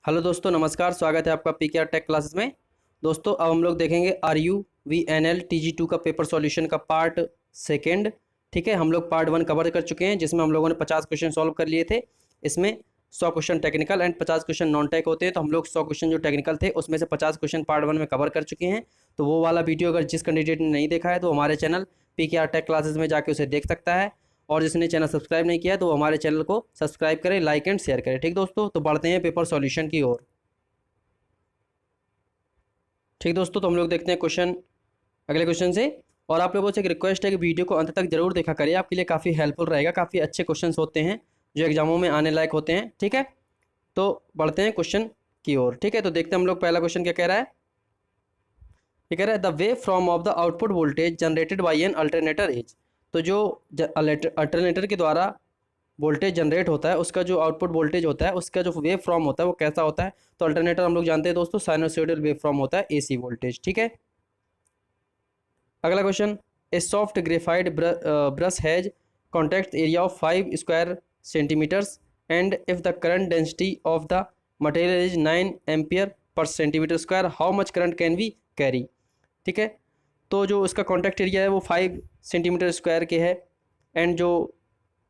Hello दोस्तों, नमस्कार। स्वागत है आपका पीकेआर टेक क्लासेस में। दोस्तों, अब हम लोग देखेंगे RUVNL TG2 का पेपर सॉल्यूशन का पार्ट सेकंड। ठीक है, हम लोग पार्ट 1 कवर कर चुके हैं, जिसमें हम लोगों ने 50 क्वेश्चन सॉल्व कर लिए थे। इसमें 100 question technical and 50 question non tech होते हैं। तो हम लोग 100 क्वेश्चन जो टेक्निकल थे उसमें से 50 क्वेश्चन पार्ट 1 में कवर कर चुके हैं। तो वो वाला वीडियो अगर जिस कैंडिडेट ने नहीं देखा है तो हमारे चैनल पीकेआर टेक क्लासेस में जाके उसे देख सकता है। और जिसने चैनल सब्सक्राइब नहीं किया तो वो हमारे चैनल को सब्सक्राइब करें, लाइक एंड शेयर करें। ठीक दोस्तों, तो बढ़ते हैं पेपर सॉल्यूशन की ओर। ठीक दोस्तों, तो हम लोग देखते हैं क्वेश्चन, अगले क्वेश्चन से। और आप लोगों से एक रिक्वेस्ट है कि वीडियो को अंत तक जरूर देखा करिए, आपके लिए काफ़ी हेल्पफुल रहेगा। काफ़ी अच्छे क्वेश्चंस होते हैं जो एग्जामों में आने लायक होते हैं। ठीक है, तो बढ़ते हैं क्वेश्चन की ओर। ठीक है, तो देखते हैं हम लोग पहला क्वेश्चन क्या कह रहा है। ये कह रहा है the wave from of the output voltage generated by an alternator is. तो जो अल्टरनेटर के द्वारा वोल्टेज जनरेट होता है, उसका जो आउटपुट वोल्टेज होता है, उसका जो वेव फॉर्म होता है वो कैसा होता है। तो अल्टरनेटर हम लोग जानते हैं दोस्तों, साइनोसॉइडल वेव फॉर्म होता है, AC वोल्टेज। ठीक है, अगला question. A soft graphite brush has contact area of 5 square centimetres and if the current density of the material is 9 ampere per centimetre square, how much current can we carry. ठीक है, तो जो उसका contact area है वो 5 centimetre square के है and जो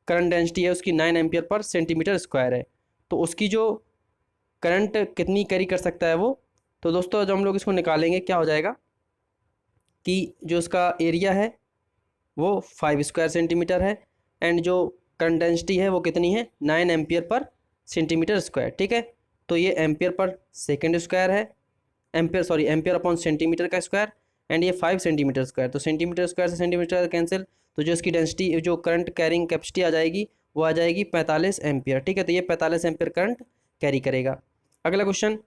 करंट डेंसिटी है उसकी 9 एम्पियर पर सेंटीमीटर स्क्वायर है। तो उसकी जो करंट कितनी कैरी कर सकता है वो। तो दोस्तों, जब हम लोग इसको निकालेंगे क्या हो जाएगा कि जो उसका एरिया है वो 5 स्क्वायर सेंटीमीटर है एंड जो करंट डेंसिटी है वो कितनी है, 9 एम्पियर पर सेंटीमीटर स्क्वायर। ठीक है, तो ये एम्पियर पर सेकेंड स्क्वायर है, एम्पियर अपॉन सेंटीमीटर का स्क्वायर एंड ये 5 सेंटीमीटर स्क्वायर। तो सेंटीमीटर स्क्वायर से सेंटीमीटर कैंसिल, तो जो इसकी डेंसिटी, जो करंट कैरिंग कैपेसिटी आ जाएगी वो आ जाएगी 45 एम्पियर। ठीक है, तो ये 45 एम्पियर करंट कैरी करेगा। अगला question.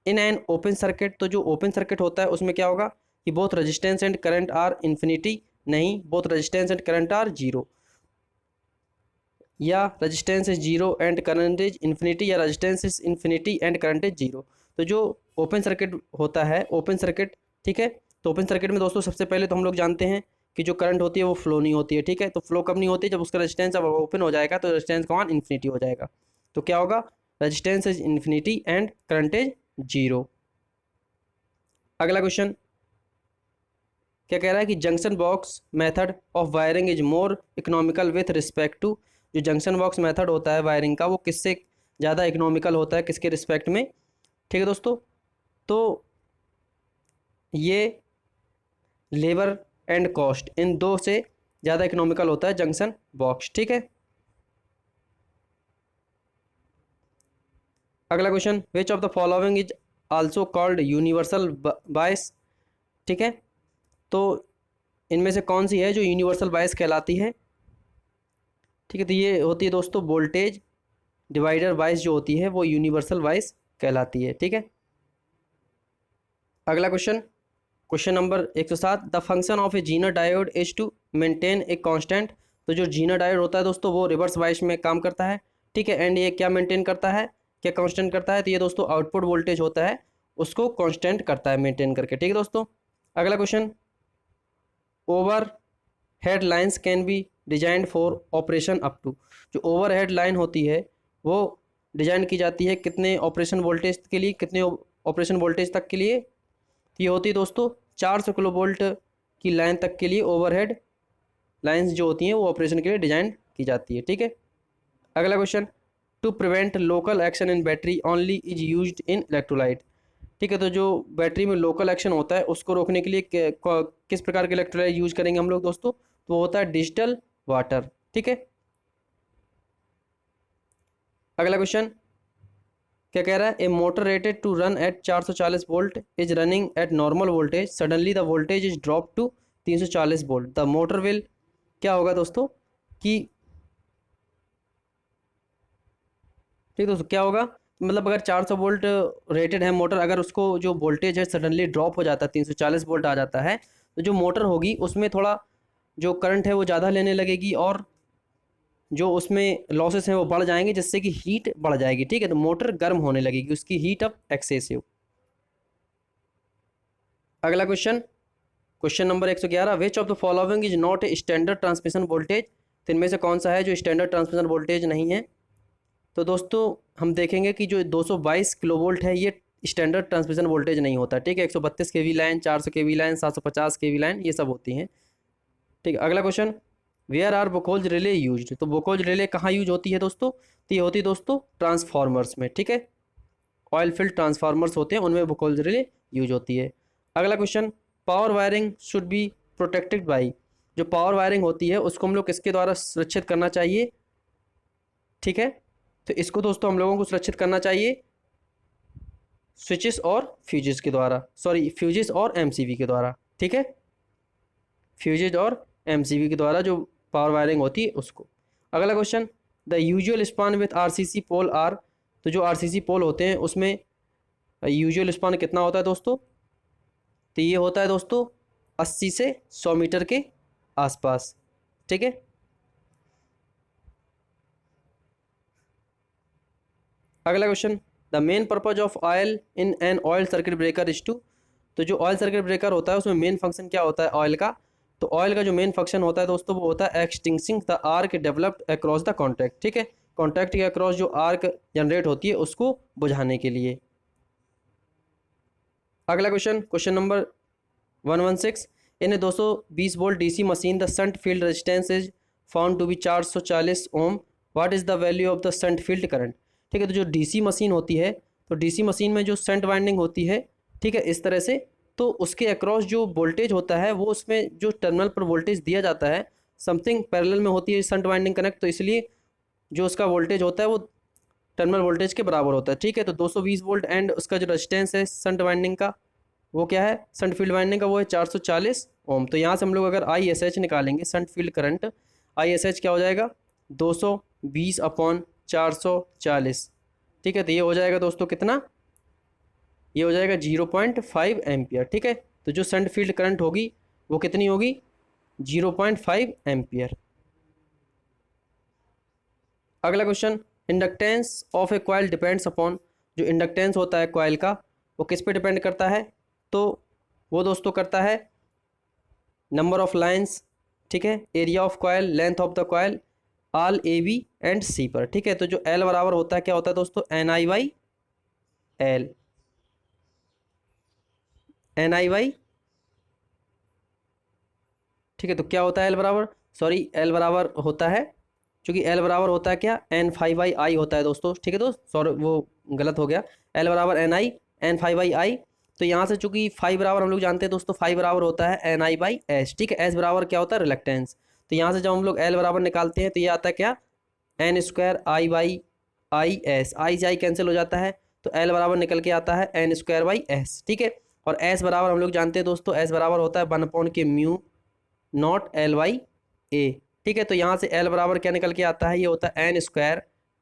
In an open circuit, तो जो ओपन सर्किट होता है उसमें क्या होगा कि both resistance and current are infinity, नहीं, both resistance and current are zero, या resistance is zero and current is infinity, या resistance is infinity and current is zero. तो जो ओपन सर्किट होता है, ओपन सर्किट, ठीक है, तो ओपन सर्किट में दोस्तों सबसे पहले तो हम लोग जानते हैं कि जो करंट होती है वो फ्लो नहीं होती है। ठीक है, तो फ्लो कब नहीं होती, जब उसका रेजिस्टेंस जब ओपन हो जाएगा तो रेजिस्टेंस कौन, इन्फिनिटी हो जाएगा। तो क्या होगा, resistance is infinity and current is zero. अगला क्वेश्चन क्या कह रहा है कि junction box method of wiring is more economical with respect to. जो जंक्शन बॉक्स मेथड होता है वायरिंग का वो किससे ज़्यादा इकोनॉमिकल होता है, किसके रिस्पेक्ट में। ठीक है दोस्तों, तो ये लेबर एंड कॉस्ट, इन दो से ज़्यादा इकोनॉमिकल होता है जंक्शन बॉक्स। ठीक है, अगला question. Which of the following is also called universal bias. ठीक है, तो इनमें से कौन सी है जो यूनिवर्सल बायस कहलाती है। ठीक है, तो ये होती है दोस्तों वोल्टेज डिवाइडर बायस, जो होती है वो यूनिवर्सल बायस कहलाती है। ठीक है, अगला question, question number 107। The function of a zener diode is to maintain a constant. तो जो जीनर डायोड होता है दोस्तों वो रिवर्स बायस में काम करता है। ठीक है, एंड ये क्या मेंटेन करता है, क्या कांस्टेंट करता है, तो ये दोस्तों आउटपुट वोल्टेज होता है उसको कांस्टेंट करता है मेंटेन करके। ठीक है दोस्तों, अगला question. Overhead lines can be designed for operation up to. जो ओवर हेड लाइन होती है वो डिजाइन की जाती है कितने ऑपरेशन वोल्टेज के लिए, कितने ऑपरेशन वोल्टेज तक के लिए। तो ये होती है दोस्तों 400 किलो वोल्ट की लाइन तक के लिए ओवरहेड लाइंस जो होती हैं वो ऑपरेशन के लिए डिजाइन की जाती है। ठीक है, अगला question. To prevent local action in battery only is used in electrolyte. ठीक है, तो जो बैटरी में लोकल एक्शन होता है उसको रोकने के लिए किस प्रकार के इलेक्ट्रोलाइट यूज करेंगे हम लोग दोस्तों, तो वो होता है डिजिटल वाटर। ठीक है, अगला क्वेश्चन क्या कह रहा है। A motor rated to run at 440 volt is running at normal voltage, suddenly the voltage is drop to 340 volt, the motor will, क्या होगा दोस्तों कि, ठीक दोस्तों क्या होगा, मतलब अगर 400 वोल्ट रेटेड है मोटर, अगर उसको जो वोल्टेज है सडनली ड्रॉप हो जाता है, 340 वोल्ट आ जाता है, तो जो मोटर होगी उसमें थोड़ा जो करंट है वो ज़्यादा लेने लगेगी और जो उसमें लॉसेस हैं वो बढ़ जाएंगे, जिससे कि हीट बढ़ जाएगी। ठीक है, तो मोटर गर्म होने लगेगी, उसकी हीट अप एक्सेसिव। अगला question, question number 111। Which of the following is not a standard transmission voltage. तो इनमें से कौन सा है जो स्टैंडर्ड ट्रांसमिशन वोल्टेज नहीं है। तो दोस्तों हम देखेंगे कि जो 222 किलोवोल्ट है ये स्टैंडर्ड ट्रांसमिशन वोल्टेज नहीं होता, ठीक है। 132 kV line, 400 kV line, 750 kV line, ये सब होती हैं, ठीक है। अगला question, where are Buchholz relay used? तो बोकोज रिले कहाँ यूज होती है दोस्तों? तो ये होती है दोस्तों ट्रांसफार्मर्स में, ठीक है। ऑयल फील्ड ट्रांसफार्मर्स होते हैं उनमें बोकोज रिले यूज होती है। अगला question, power wiring should be protected by? जो पावर वायरिंग होती है उसको हम लोग किसके द्वारा सुरक्षित करना चाहिए, ठीक है। तो इसको दोस्तों हम लोगों को सुरक्षित करना चाहिए स्विचेस और फ्यूजेस के द्वारा, सॉरी फ्यूजेस और एमसीबी के द्वारा, ठीक है। फ्यूजेस और एमसीबी के द्वारा जो पावर वायरिंग होती है उसको। अगला question, the usual span with RCC pole are? तो जो आरसीसी पोल होते हैं उसमें यूजुअल स्पान कितना होता है दोस्तों? तो ये होता है दोस्तों 80 से 100 मीटर के आसपास, ठीक है। अगला question, the main purpose of oil in an oil circuit breaker is to? तो जो ऑयल सर्किट ब्रेकर होता है उसमें मेन फंक्शन क्या होता है ऑयल का? तो ऑयल का जो मेन फंक्शन होता है दोस्तों वो होता है extinguishing the arc developed across the contact, ठीक है। कॉन्टैक्ट के अक्रॉस जो आर्क जनरेट होती है उसको बुझाने के लिए। अगला question, question number 116, in a 220 volt DC machine the shunt field resistance is found to be 440 ohm, what is the value of the shunt field current? ठीक है। तो जो डीसी मशीन होती है, तो डीसी मशीन में जो शंट वाइंडिंग होती है, ठीक है, इस तरह से, तो उसके अक्रॉस जो वोल्टेज होता है वो उसमें जो टर्मिनल पर वोल्टेज दिया जाता है समथिंग पैरेलल में होती है शंट वाइंडिंग कनेक्ट, तो इसलिए जो उसका वोल्टेज होता है वो टर्मिनल वोल्टेज के बराबर होता है, ठीक है। तो 220 वोल्ट एंड उसका जो रेजिस्टेंस है शंट वाइंडिंग का वो क्या है, शंट फील्ड वाइंडिंग का, वो है 440 ओम। तो यहाँ से हम लोग अगर आई एस एच निकालेंगे, shunt field current, I S H क्या हो जाएगा 220/440, ठीक है। तो ये हो जाएगा दोस्तों कितना, ये हो जाएगा 0.5 एम्पियर, ठीक है। तो जो शंट फील्ड करंट होगी वो कितनी होगी 0.5 एम्पियर। अगला question, inductance of A coil depends upon? जो इंडक्टेंस होता है कॉइल का वो किस पे डिपेंड करता है? तो वो दोस्तों करता है नंबर ऑफ लाइंस, ठीक है, area of coil, length of the coil, all A B and C पर, ठीक है। तो जो एल बराबर होता है क्या होता है दोस्तों, N I by L, N I by, ठीक है। तो क्या होता है एल बराबर, सॉरी एल बराबर होता है, क्योंकि एल बराबर होता है क्या, एन फाइव बाई आई होता है दोस्तों, ठीक है। तो सॉरी वो गलत हो गया, एल बराबर N I, N five by I. तो यहाँ से चूंकि फाइव बराबर हम लोग जानते हैं दोस्तों, फाइव बराबर होता है एन आई बाई एस, ठीक है। एस बराबर क्या होता है रिलक्टेंस। तो यहाँ से जब हम लोग एल बराबर निकालते हैं तो ये आता है क्या, N square I by I S, I से आई कैंसिल हो जाता है, तो एल बराबर निकल के आता है एन स्क्वायर बाई एस, ठीक है। और एस बराबर हम लोग जानते हैं दोस्तों, एस बराबर होता है 1 के म्यू नॉट एल बाई ए, ठीक है। तो यहाँ से एल बराबर क्या निकल के आता है, ये होता है एन स्क्वायर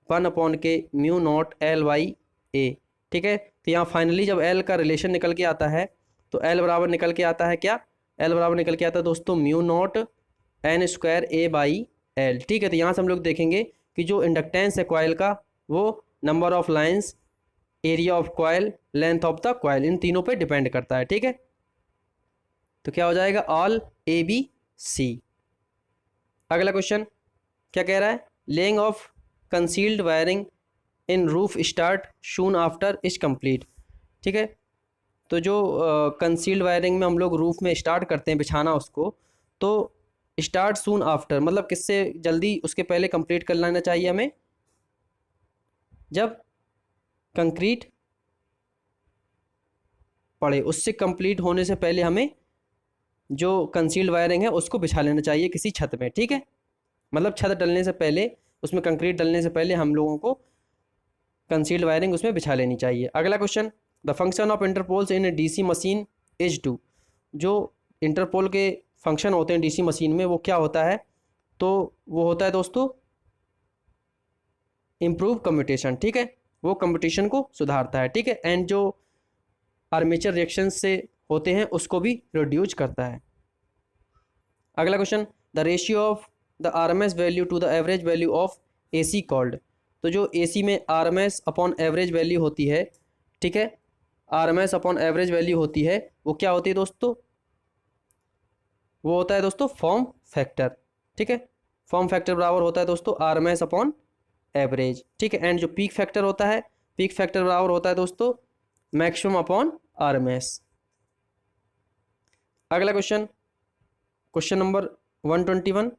1 के म्यू नॉट एल बाई ए, ठीक है। तो यहाँ फाइनली जब एल का रिलेशन निकल के आता है तो एल बराबर निकल के आता है क्या, एल बराबर निकल के आता है दोस्तों mu not an square A by L, ठीक है। तो यहाँ से हम लोग देखेंगे कि जो इंडक्टेंस है कॉइल का वो number of lines, area of coil, length of the coil, इन तीनों पे डिपेंड करता है, ठीक है। तो क्या हो जाएगा ऑल ए बी सी। अगला क्वेश्चन क्या कह रहा है, laying of concealed wiring in roof start soon after is complete, ठीक है। तो जो कंसील्ड वायरिंग में हम लोग रूफ में स्टार्ट करते हैं बिछाना उसको, तो स्टार्ट सून आफ्टर मतलब किससे जल्दी उसके पहले कंप्लीट कर लेना चाहिए हमें, जब कंक्रीट पड़े उससे कंप्लीट होने से पहले हमें जो कंसील्ड वायरिंग है उसको बिछा लेना चाहिए किसी छत में, ठीक है। मतलब छत डलने से पहले, उसमें कंक्रीट डलने से पहले हम लोगों को कंसील्ड वायरिंग उसमें बिछा लेनी चाहिए। अगला question, the function of interpoles in a DC machine is to? जो इंटरपोल के फंक्शन होते हैं डीसी मशीन में वो क्या होता है, तो वो होता है दोस्तों इम्प्रूव कम्यूटेशन, ठीक है। वो कम्यूटेशन को सुधारता है, ठीक है। एंड जो आर्मेचर रिएक्शन से होते हैं उसको भी रिड्यूस करता है। अगला question, the ratio of the RMS value to the average value of AC called? तो जो एसी में आरएमएस अपॉन एवरेज वैल्यू होती है, ठीक है, आरएमएस अपॉन एवरेज वैल्यू होती है, वो क्या होती है दोस्तों, वो होता है दोस्तों फॉर्म फैक्टर, ठीक है। फॉर्म फैक्टर बराबर होता है दोस्तों आरएमएस अपॉन एवरेज, ठीक है। एंड जो पीक फैक्टर होता है, पीक फैक्टर बराबर होता है दोस्तों मैक्सिमम अपॉन आरएमएस। अगला क्वेश्चन, क्वेश्चन नंबर 121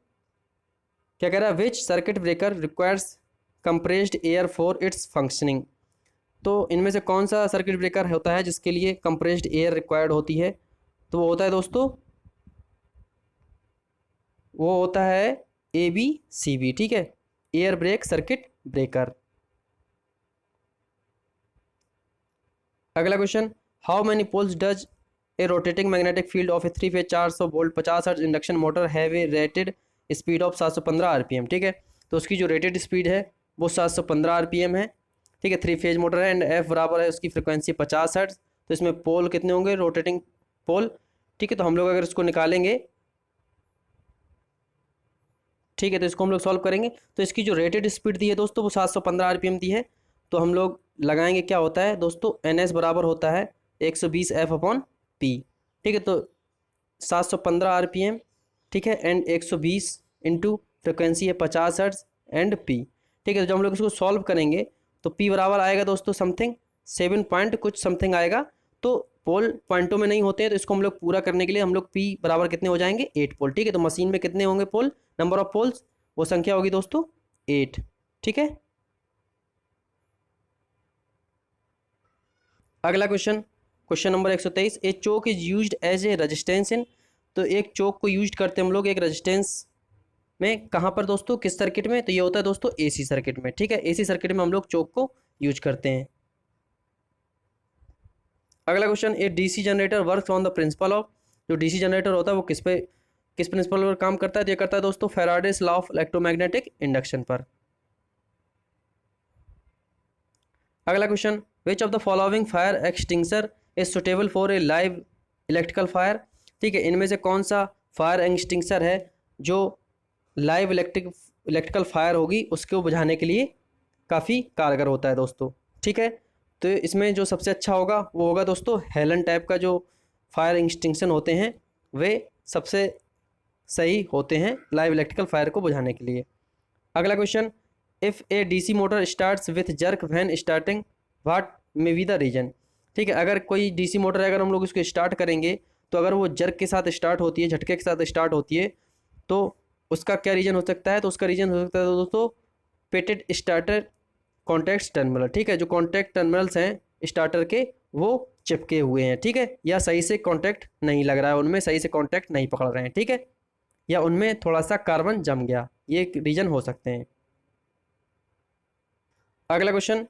क्या कह रहा है, विच circuit breaker requires compressed air for its functioning. तो इनमें से कौन सा सर्किट ब्रेकर होता है जिसके लिए कंप्रेस्ड एयर रिक्वायर्ड होती है, तो वो होता है दोस्तों, वो होता है ABCB, ठीक है, एयर ब्रेक सर्किट ब्रेकर। अगला question, how many poles does a rotating magnetic field of a 3 phase 400 volt 50 hertz induction motor have a rated speed of 715 RPM, ठीक है। तो उसकी जो रेटेड स्पीड है वो 715 आरपीएम है, ठीक है। 3 फेज मोटर है एंड एफ बराबर है उसकी फ्रिक्वेंसी 50 हर्ट्ज। तो इसमें पोल कितने होंगे, रोटेटिंग पोल, ठीक है। तो हम लोग अगर इसको निकालेंगे, ठीक है, तो इसको हम लोग सॉल्व करेंगे। तो इसकी जो रेटेड स्पीड दी है दोस्तों वो 715 आरपीएम दी है। तो हम लोग लगाएंगे, क्या होता है दोस्तों, NS बराबर होता है 120 F अपॉन P, ठीक है। तो 715 आरपीएम, ठीक है, एंड 120 इंटू फ्रिक्वेंसी है 50 हर्ट्ज एंड P, ठीक है। तो जब हम लोग इसको सॉल्व करेंगे तो P बराबर आएगा दोस्तों समथिंग 7 पॉइंट कुछ समथिंग आएगा। तो पोल पॉइंटों में नहीं होते हैं, तो इसको हम लोग पूरा करने के लिए हम लोग P बराबर कितने हो जाएंगे, 8 पोल, ठीक है। तो मशीन में कितने होंगे पोल, नंबर ऑफ पोल्स, वो संख्या होगी दोस्तों 8, ठीक है। अगला question, question number 123, a choke is used as a resistance in. तो एक चोक को यूज करते हैं हम लोग एक रेजिस्टेंस में, कहाँ पर दोस्तों, किस सर्किट में, तो ये होता है दोस्तों AC सर्किट में, ठीक है। AC सर्किट में हम लोग चोक को यूज करते हैं। अगला question, A DC generator works on the principle of. जो DC जनरेटर होता है वो किस प्रिंसिपल पर काम करता है, तो ये करता है दोस्तों Faraday's law of electromagnetic induction पर। अगला question, which of the following fire extinguisher is suitable for a live electrical fire, ठीक है। इनमें से कौन सा फायर एक्सटिंग्विशर है जो लाइव इलेक्ट्रिकल फायर होगी उसको बुझाने के लिए काफ़ी कारगर होता है दोस्तों, ठीक है। तो इसमें जो सबसे अच्छा होगा वो होगा दोस्तों हेलन टाइप का जो फायर एक्सटिंक्शन होते हैं वे सबसे सही होते हैं लाइव इलेक्ट्रिकल फायर को बुझाने के लिए। अगला question, if a DC motor starts with jerk when starting what may be the reason, ठीक है। अगर कोई DC मोटर है, अगर हम लोग उसको स्टार्ट करेंगे तो अगर वो जर्क के साथ स्टार्ट होती है, झटके के साथ स्टार्ट होती है, तो उसका क्या रीजन हो सकता है, तो उसका रीजन हो सकता है दोस्तों पेटेड स्टार्टर कॉन्टैक्ट टर्मिनल, ठीक है। जो कॉन्टैक्ट टर्मिनल्स हैं स्टार्टर के वो चिपके हुए हैं, ठीक है, या सही से कॉन्टैक्ट नहीं लग रहा है, उनमें सही से कॉन्टैक्ट नहीं पकड़ रहे हैं, ठीक है, या उनमें थोड़ा सा कार्बन जम गया, ये एक रीजन हो सकते हैं। अगला क्वेश्चन,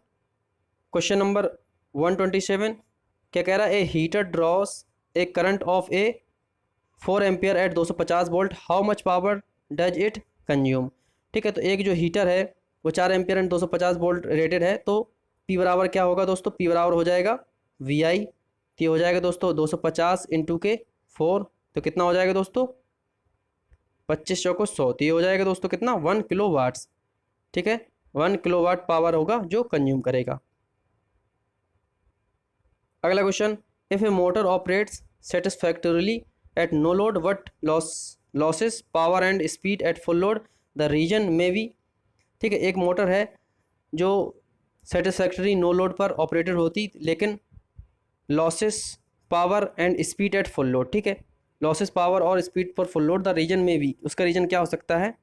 क्वेश्चन नंबर 127 क्या कह रहा है, a heater draws a current of a 4 ampere at 250 volt, how much power does it consume, ठीक है। तो एक जो हीटर है वो 4 एम्पियर एंड 250 वोल्ट रेटेड है, तो P बराबर क्या होगा दोस्तों, P बराबर हो जाएगा VI, तो ये हो जाएगा दोस्तों 250 इंटू के 4, तो कितना हो जाएगा दोस्तों 25 चौको 100, तो ये हो जाएगा दोस्तों कितना 1 किलो वाट्स, ठीक है। 1 किलो वाट पावर होगा जो कंज्यूम करेगा। अगला question, if a motor operates satisfactorily at no load what loses power and speed at full load the reason में बी, ठीक है। एक मोटर है जो सेटिस्फैक्टरी नो लोड पर ऑपरेटेड होती लेकिन loses power and speed at full load, ठीक है। लॉसेस पावर और स्पीड पर फुल लोड द रीजन में भी, उसका रीजन क्या हो सकता है,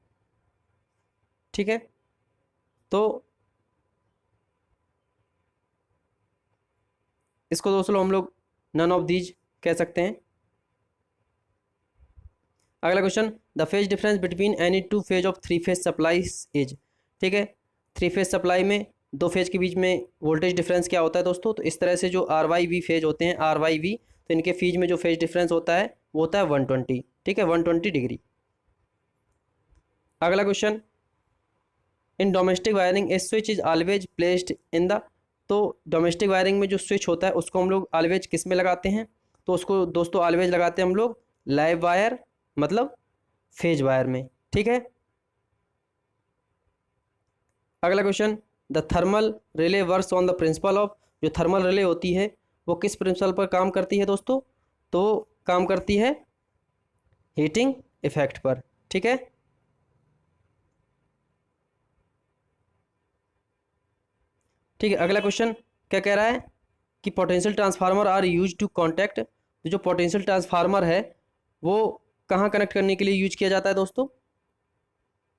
ठीक है। तो इसको दोस्तों हम लोग नन ऑफ दीज कह सकते हैं। अगला question, the phase difference between any two phase of 3 phase supplies is, ठीक है। 3 फेज सप्लाई में 2 फेज के बीच में वोल्टेज डिफरेंस क्या होता है दोस्तों, तो इस तरह से जो RYV फेज होते हैं RYV, तो इनके फेज में जो फेज डिफरेंस होता है वो होता है 120, ठीक है, 120 डिग्री। अगला question, in domestic wiring A switch is always placed in the, तो डोमेस्टिक वायरिंग में जो स्विच होता है उसको हम लोग ऑलवेज किस में लगाते हैं, तो उसको दोस्तों ऑलवेज लगाते हैं हम लोग लाइव वायर मतलब फेज वायर में, ठीक है। अगला question, the thermal relay works on the principle of, जो थर्मल रिले होती है वो किस प्रिंसिपल पर काम करती है दोस्तों, तो काम करती है हीटिंग इफेक्ट पर, ठीक है। ठीक है, अगला क्वेश्चन क्या कह रहा है कि potential transformer are use to contact. तो जो पोटेंशियल ट्रांसफार्मर है वो कहाँ कनेक्ट करने के लिए यूज किया जाता है दोस्तों?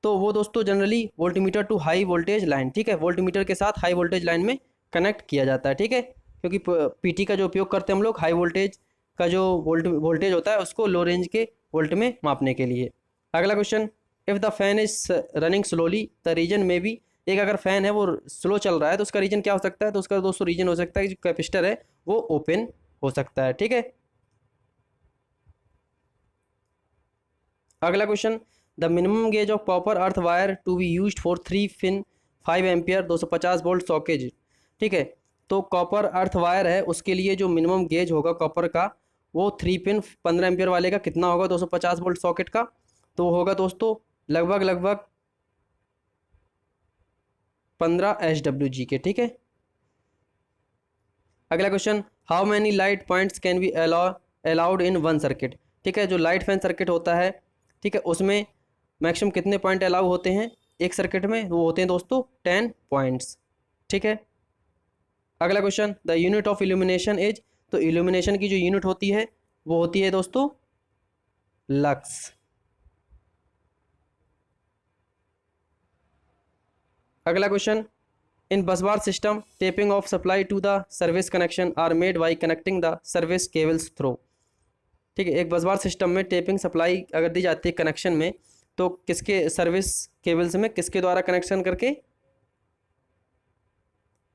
तो वो दोस्तों generally voltmeter to high voltage line, ठीक है, वोल्टमीटर के साथ हाई वोल्टेज लाइन में कनेक्ट किया जाता है, ठीक है, क्योंकि पीटी का जो उपयोग करते हैं हम लोग हाई वोल्टेज का जो वोल्टेज होता है उसको लो रेंज के वोल्ट में मापने के लिए। अगला question, if the fan is running slowly the reason में बी। एक अगर फैन है वो स्लो चल रहा है तो उसका रीजन क्या हो सकता है? तो उसका दोस्तों रीजन हो सकता है कि जो कैपेसिटर है वो ओपन हो सकता है, ठीक है। अगला question, the minimum gauge of copper earth wire to be used for 3 pin 5 ampere 250 volt sockets, ठीक है। तो कॉपर अर्थ वायर है उसके लिए जो मिनिमम गेज होगा कॉपर का वो 3 पिन 15 एम्पियर वाले का कितना होगा 250 वोल्ट सॉकेट का? तो होगा दोस्तों लगभग लगभग 15 SWG के, ठीक है। अगला question, how many light points can be allowed in one circuit, ठीक है। जो लाइट फैन सर्किट होता है, ठीक है, उसमें मैक्सिमम कितने पॉइंट अलाउ होते हैं एक सर्किट में? वो होते हैं दोस्तों 10 पॉइंट्स, ठीक है। अगला question, the unit of illumination is. तो इल्यूमिनेशन की जो यूनिट होती है वो होती है दोस्तों लक्स। अगला question, in bus bar system tapping of supply to the service connection are made by connecting the service cables through, ठीक है। एक बस बार सिस्टम में टेपिंग सप्लाई अगर दी जाती है कनेक्शन में तो किसके सर्विस केबल्स में किसके द्वारा कनेक्शन करके,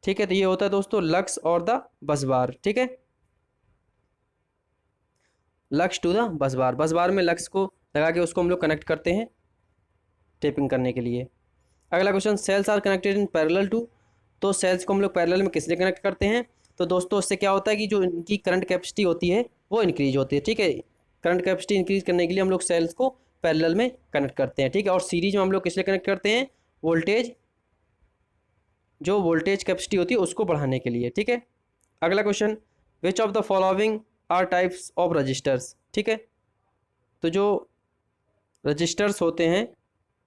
ठीक है। तो ये होता है दोस्तों लक्स और द बस बार, ठीक है, लक्स टू द बस बार। बस बार में लक्स को लगा के उसको हम लोग कनेक्ट करते हैं टेपिंग करने के लिए। अगला question, cells are connected in parallel to. तो सेल्स को हम लोग पैरेलल में किस लिए कनेक्ट करते हैं? तो दोस्तों उससे क्या होता है कि जो इनकी करंट कैपेसिटी होती है वो इंक्रीज होती है, ठीक है। करंट कैपेसिटी इंक्रीज करने के लिए हम लोग सेल्स को पैरेलल में कनेक्ट करते हैं, ठीक है। और सीरीज में हम लोग किस लिए कनेक्ट करते हैं? वोल्टेज, जो वोल्टेज कैपेसिटी होती है उसको बढ़ाने के लिए, ठीक है। अगला question, which of the following are types of registers, ठीक है। तो जो रजिस्टर्स होते हैं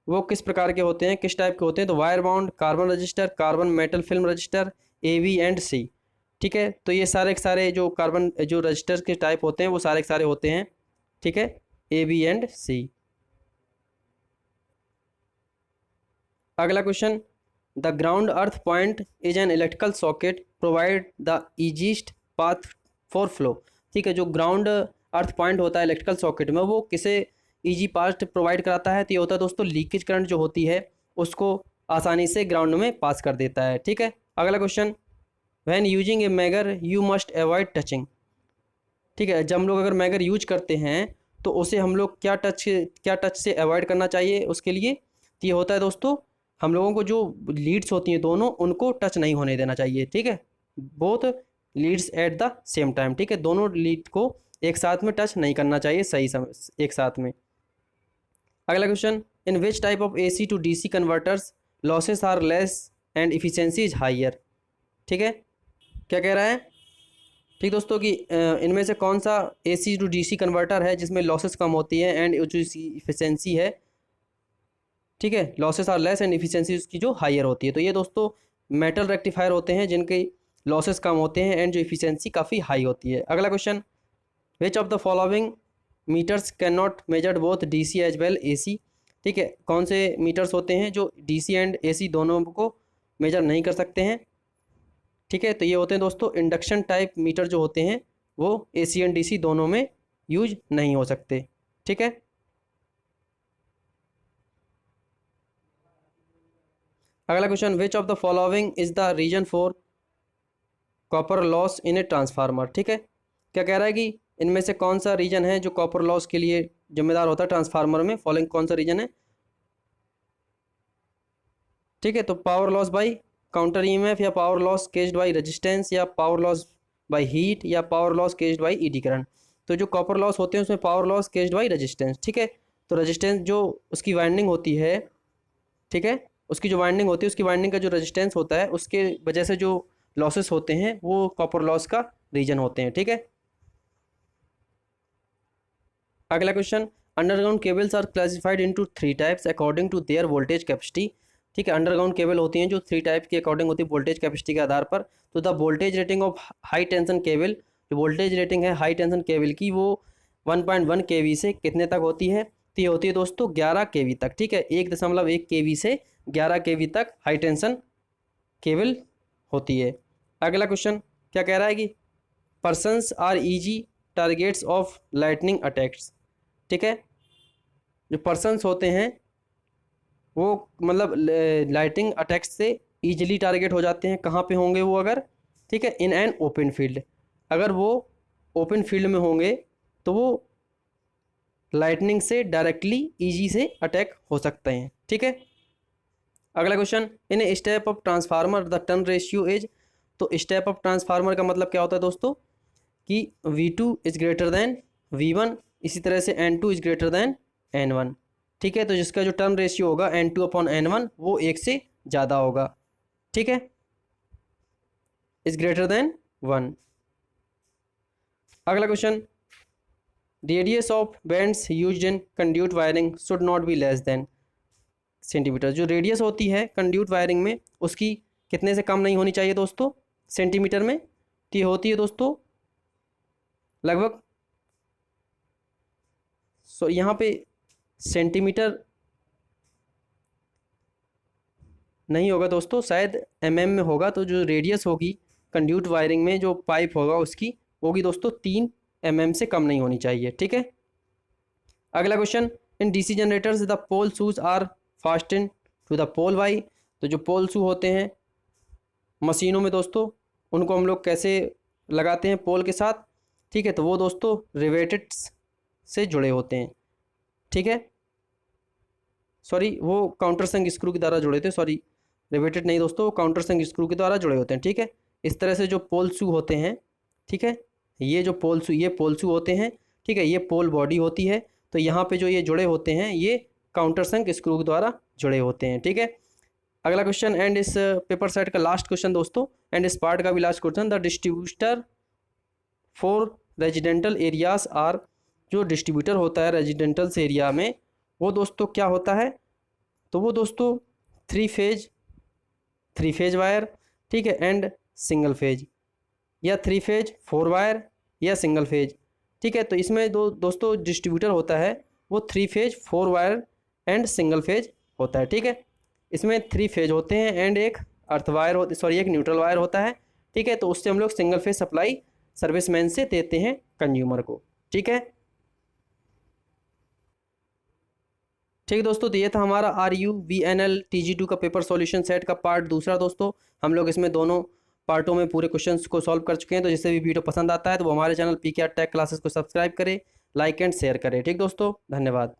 वो किस प्रकार के होते हैं, किस टाइप के होते हैं? तो wire bound, carbon resistor, carbon metal film resistor, A B and C, ठीक है। तो ये सारे के सारे जो कार्बन जो रजिस्टर्स के टाइप होते हैं वो सारे के सारे होते हैं, ठीक है, ए बी एंड सी। अगला question, the ground earth point is an electrical socket provide the easiest path for flow, ठीक है। जो ग्राउंड अर्थ पॉइंट होता है इलेक्ट्रिकल सॉकेट में वो किसे ईजी पाथ प्रोवाइड कराता है? तो ये होता है दोस्तों लीकेज करंट जो होती है उसको आसानी से ग्राउंड में पास कर देता है, ठीक है। अगला question, when using A megger you must avoid touching, ठीक है। जब हम लोग अगर मैगर यूज करते हैं तो उसे हम लोग क्या टच से अवॉइड करना चाहिए उसके लिए? तो ये होता है दोस्तों हम लोगों को जो लीड्स होती हैं दोनों उनको टच नहीं होने देना चाहिए, ठीक है। Both leads at the same time, ठीक है, दोनों लीड को एक साथ में टच नहीं करना चाहिए सही समय एक साथ में। अगला question, in which type of AC to DC converters losses are less and efficiency is higher, ठीक है। क्या कह रहा है? ठीक दोस्तों कि इनमें से कौन सा AC टू DC कन्वर्टर है जिसमें लॉसेस कम होती है एंड जो इफिशिएंसी है, ठीक है, losses are less and efficiency उसकी जो हायर होती है। तो ये दोस्तों मेटल रेक्टिफायर होते हैं जिनके लॉसेस कम होते हैं एंड जो इफिशिएंसी काफ़ी हाई होती है। अगला question, which of the following meters can not measured both DC as well AC, ठीक है। कौन से मीटर्स होते हैं जो DC एंड AC दोनों को मेजर नहीं कर सकते हैं, ठीक है। तो ये होते हैं दोस्तों इंडक्शन टाइप मीटर जो होते हैं वो AC एंड DC दोनों में यूज नहीं हो सकते, ठीक है। अगला question, which of the following is the reason for copper loss in a transformer, ठीक है। क्या कह रहा है कि इनमें से कौन सा रीजन है जो कॉपर लॉस के लिए जिम्मेदार होता है ट्रांसफार्मर में? फॉलोइंग कौन सा रीजन है, ठीक है। तो power loss by counter EMF, या पावर लॉस केस्ड बाई रेजिस्टेंस, या पावर लॉस बाई हीट, या power loss केस्ड by ED current. तो जो कॉपर लॉस होते हैं उसमें पावर लॉस केस्ड बाई रेजिस्टेंस, ठीक है। तो रेजिस्टेंस जो उसकी वाइंडिंग होती है, ठीक है, उसकी जो वाइंडिंग होती है उसकी वाइंडिंग का जो रेजिस्टेंस होता है उसके वजह से जो लॉसेस होते हैं वो कॉपर लॉस का रीजन होते हैं, ठीक है। अगला question, underground cables are classified into 3 types according to their voltage capacity. ठीक है। अंडरग्राउंड केबल होती हैं जो 3 टाइप की अकॉर्डिंग होती है वोल्टेज कैपेसिटी के आधार पर। तो the voltage rating of high tension cable, जो वोल्टेज रेटिंग है हाई टेंशन केबल की वो 1.1 kV से कितने तक होती है? तो ये होती है दोस्तों 11 kV तक। ठीक है, 1.1 kV से 11 kV तक हाई टेंशन केबल होती है। अगला क्वेश्चन क्या कह रहा है कि persons are easy targets of lightning attacks. ठीक है, जो पर्सन्स होते हैं वो मतलब लाइटिंग अटैक्स से ईजिली टारगेट हो जाते हैं। कहाँ पे होंगे वो? अगर ठीक है इन एन ओपन फील्ड, अगर वो ओपन फील्ड में होंगे तो वो लाइटनिंग से डायरेक्टली ईजी से अटैक हो सकते हैं। ठीक है। अगला question, in step of transformer the turn ratio is. तो स्टेप ऑफ ट्रांसफार्मर का मतलब क्या होता है दोस्तों कि V2 is greater than V1, इसी तरह से N2 is greater than N1। ठीक है, तो जिसका जो टर्न रेशियो होगा N2/N1 वो 1 से ज़्यादा होगा। ठीक है, इज ग्रेटर देन 1। अगला question, radius of bands used in conduit wiring should not be less than centimetre. जो रेडियस होती है कंड्यूट वायरिंग में उसकी कितने से कम नहीं होनी चाहिए दोस्तों? सेंटीमीटर में। तो ये होती है दोस्तों लगभग यहाँ पे सेंटीमीटर नहीं होगा दोस्तों, शायद mm में होगा। तो जो रेडियस होगी कंड्यूट वायरिंग में जो पाइप होगा उसकी होगी दोस्तों 3 mm से कम नहीं होनी चाहिए। ठीक है। अगला question, in DC generators the pole shoes are fasten to the pole Y. तो जो पोल शू होते हैं मशीनों में दोस्तों उनको हम लोग कैसे लगाते हैं पोल के साथ? ठीक है, तो वो दोस्तों रिवेटेड से जुड़े होते हैं। ठीक है, सॉरी वो काउंटर संग स्क्रू के द्वारा जुड़े थे, सॉरी रिवेटेड नहीं दोस्तों, वो काउंटर संग स्क्रू के द्वारा जुड़े होते हैं। ठीक है, इस तरह से जो पोल शू होते हैं, ठीक है, ये जो पोल शू होते हैं। ठीक है, ये पोल बॉडी होती है। तो यहाँ पे जो ये जुड़े होते हैं ये काउंटर संग स्क्रू के द्वारा जुड़े होते हैं। ठीक है। अगला क्वेश्चन एंड इस पेपर सेट का लास्ट क्वेश्चन दोस्तों, एंड इस पार्ट का भी last question, the distributor for residential areas are. जो डिस्ट्रीब्यूटर होता है रेजिडेंटल्स एरिया में वो दोस्तों क्या होता है? तो वो दोस्तों थ्री फेज वायर, ठीक है, एंड सिंगल फेज, या 3 फेज 4 वायर, या सिंगल फेज। ठीक है, तो इसमें दोस्तों डिस्ट्रीब्यूटर होता है वो 3 phase 4 wire and single phase होता है। ठीक है, इसमें 3 फेज होते हैं एंड एक अर्थ वायर होती, सॉरी एक न्यूट्रल वायर होता है। ठीक है, तो उससे हम लोग सिंगल फेज सप्लाई सर्विसमैन से देते हैं कंज्यूमर को। ठीक है, ठीक है दोस्तों, तो ये था हमारा RU-VNL TG2 का पेपर सॉल्यूशन सेट का पार्ट दूसरा। दोस्तों हम लोग इसमें दोनों पार्टों में पूरे क्वेश्चंस को सॉल्व कर चुके हैं। तो जिससे भी वीडियो पसंद आता है तो वो हमारे चैनल PKR टेक क्लासेस को सब्सक्राइब करें, लाइक एंड शेयर करें। ठीक दोस्तों, धन्यवाद।